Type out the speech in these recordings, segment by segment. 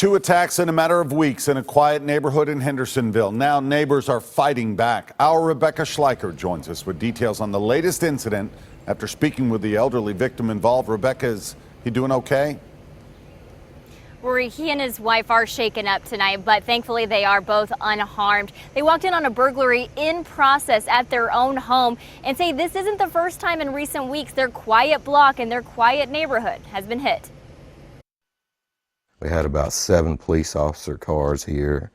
Two attacks in a matter of weeks in a quiet neighborhood in Hendersonville. Now neighbors are fighting back. Our Rebecca Schleicher joins us with details on the latest incident. After speaking with the elderly victim involved, Rebecca, is he doing okay? Rory, he and his wife are shaken up tonight, but thankfully they are both unharmed. They walked in on a burglary in process at their own home and say this isn't the first time in recent weeks their quiet block and their quiet neighborhood has been hit. We had about 7 police officer cars here.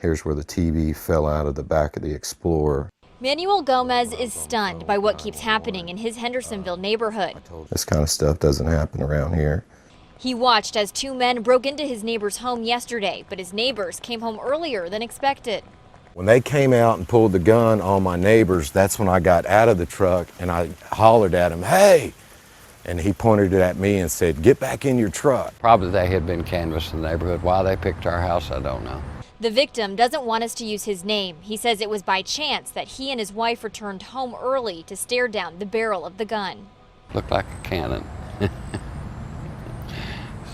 Here's where the TV fell out of the back of the Explorer. Manuel Gomez is stunned by what keeps happening in his Hendersonville neighborhood. This kind of stuff doesn't happen around here. He watched as 2 men broke into his neighbor's home yesterday, but his neighbors came home earlier than expected. When they came out and pulled the gun on my neighbors, that's when I got out of the truck and I hollered at him, "Hey!" And he pointed it at me and said, "Get back in your truck." Probably they had been canvassing the neighborhood. Why they picked our house, I don't know. The victim doesn't want us to use his name. He says it was by chance that he and his wife returned home early to stare down the barrel of the gun. Looked like a cannon. It's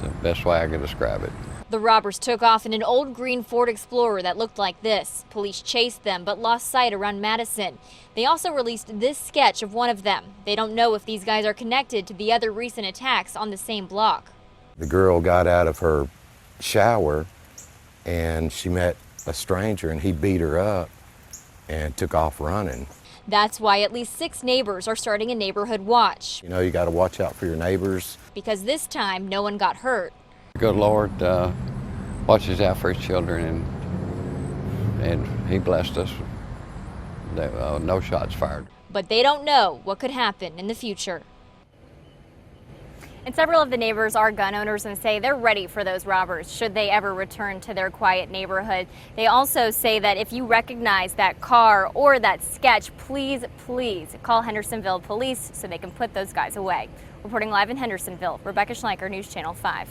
the best way I could describe it. The robbers took off in an old green Ford Explorer that looked like this. Police chased them but lost sight around Madison. They also released this sketch of one of them. They don't know if these guys are connected to the other recent attacks on the same block. The girl got out of her shower and she met a stranger and he beat her up and took off running. That's why at least 6 neighbors are starting a neighborhood watch. You know, you got to watch out for your neighbors. Because this time no one got hurt. The good Lord watches out for his children, and he blessed us. No shots fired. But they don't know what could happen in the future. And several of the neighbors are gun owners and say they're ready for those robbers should they ever return to their quiet neighborhood. They also say that if you recognize that car or that sketch, please call Hendersonville Police so they can put those guys away. Reporting live in Hendersonville, Rebecca Schleicher, News Channel 5.